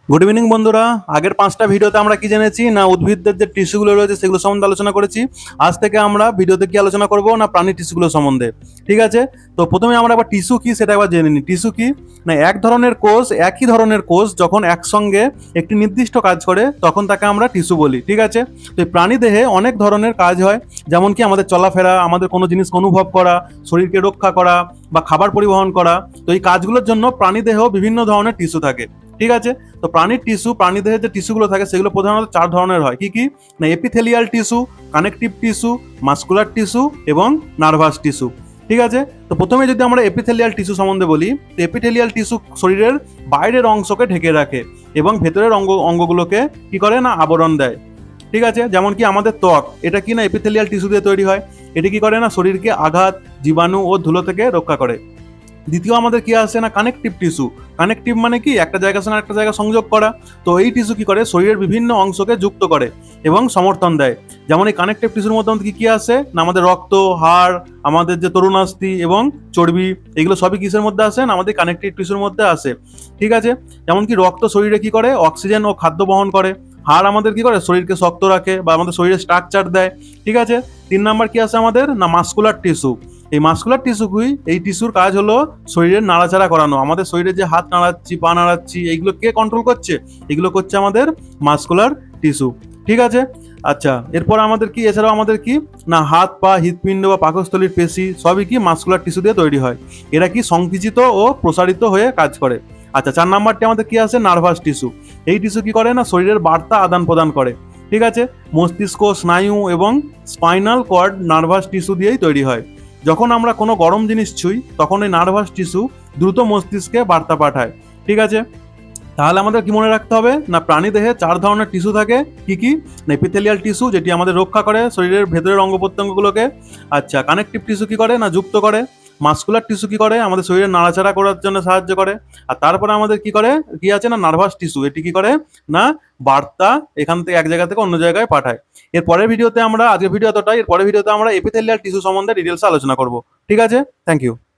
Good evening বন্ধুরা। আগের 5টা ভিডিওতে আমরা কি জেনেছি না উদ্ভিদদের যে টিস্যুগুলো রয়েছে সেগুলো সম্বন্ধে আলোচনা করেছি। আজ থেকে আমরা ভিডিওতে কি আলোচনা করব না প্রাণী টিস্যুগুলো সম্বন্ধে। ঠিক আছে, তো প্রথমে আমরা আবার টিস্যু কি সেটা একবার জেনে নিই। টিস্যু কি না একই ধরনের কোষ যখন একসঙ্গে একটি নির্দিষ্ট কাজ করে তখন তাকে আমরা টিস্যু বলি। ঠিক আছে, তো এই প্রাণী দেহে অনেক ধরনের কাজ হয়, যেমন কি আমাদের চলাফেরা, আমাদের কোনো জিনিস অনুভব করা, শরীরকে রক্ষা করা বা খাবার পরিবহন করা। তো এই কাজগুলোর জন্য প্রাণী দেহ বিভিন্ন ধরনের টিস্যু থাকে। ঠিক আছে, তো প্রাণী দেহের যে টিস্যুগুলো থাকে সেগুলো প্রধানত 4 ধরনের হয়। কি কি না epithelial tissue, connective tissue, muscular tissue এবং নার্ভাস টিস্যু। ঠিক আছে, তো প্রথমে যদি আমরা এপিথেলিয়াল টিস্যু সম্বন্ধে বলি, তো এপিথেলিয়াল টিস্যু শরীরের বাইরের অংশকে ঢেকে রাখে এবং ভেতরের অঙ্গগুলোকে কি করে না আবরণ দেয়। ঠিক আছে, যেমন কি আমাদের ত্বক, এটা কি না এপিথেলিয়াল টিস্যু দিয়ে তৈরি হয়। এটি কি করে না শরীরকে আঘাত, জীবাণু ও ধুলো থেকে রক্ষা করে। দ্বিতীয় আমাদের কি আসে না কানেকটিভ টিস্যু। কানেকটিভ মানে কি একটা জায়গার সঙ্গে একটা জায়গা সংযোগ করা। তো এই টিস্যু কি করে শরীরের বিভিন্ন অংশকে যুক্ত করে এবং সমর্থন দেয়। যেমন এই কানেকটিভ টিস্যুর মধ্যে আমাদের কি কি আসে না আমাদের রক্ত, হাড়, আমাদের যে তরুণাস্থি এবং চর্বি, এগুলো সবই কিসের মধ্যে আসে না আমাদের কানেকটিভ টিস্যুর মধ্যে আসে। ঠিক আছে, যেমন কি রক্ত শরীরে কি করে অক্সিজেন ও খাদ্য বহন করে। হাড় আমাদের কি করে শরীরকে শক্ত রাখে বা আমাদের শরীরে স্ট্রাকচার দেয়। ঠিক আছে, 3 নাম্বার কি আছে আমাদের না মাসকুলার টিস্যু। এই মাসকুলার টিস্যুগুই এই টিস্যুর কাজ হলো শরীরের নাড়াচাড়া করানো। আমাদের শরীরে যে হাত নাড়াচ্ছি, পা নাড়াচ্ছি, এইগুলো কে কন্ট্রোল করছে? এগুলো করছে আমাদের মাসকুলার টিস্যু। ঠিক আছে, আচ্ছা এরপর আমাদের কি এছাড়াও আমাদের কি না হাত, পা, হৃৎপিণ্ড বা পাকস্থলীর পেশি সবই কি মাসকুলার টিস্যু দিয়ে তৈরি হয়। এরা কি সংকুচিত ও প্রসারিত হয়ে কাজ করে। আচ্ছা 4 নাম্বারটি আমাদের কি আছে নার্ভাস টিস্যু। এই টিস্যু কি করে না শরীরের বার্তা আদান প্রদান করে। ঠিক আছে, মস্তিষ্ক, স্নায়ু এবং স্পাইনাল কর্ড নার্ভাস টিস্যু দিয়েই তৈরি হয়। যখন আমরা কোনো গরম জিনিস ছুঁই তখন এই নার্ভাস টিস্যু দ্রুত মস্তিষ্কে বার্তা পাঠায়। ঠিক আছে, তাহলে আমাদের কি মনে রাখতে হবে না প্রাণী দেহে 4 ধরনের টিস্যু থাকে। কি কি না এপিথেলিয়াল টিস্যু যেটি আমাদের রক্ষা করে শরীরের ভেতরের অঙ্গ প্রত্যঙ্গগুলোকে। আচ্ছা কানেকটিভ টিস্যু কি করে না যুক্ত করে। মাসকুলার টিস্যু কি করে আমাদের শরীরের নাড়াচাড়া করার জন্য সাহায্য করে। আর তারপরে আমাদের কি করে কি আছে না নার্ভাস টিস্যু, এটি কি করে না বার্তা এখান থেকে এক জায়গা থেকে অন্য জায়গায় পাঠায়। এর পরের ভিডিওতে আমরা আজকের ভিডিও এতটাই, এর পরের ভিডিওতে আমরা এপিথেলিয়াল টিস্যু সম্বন্ধে ডিটেলস আলোচনা করব। ঠিক আছে, থ্যাংক ইউ।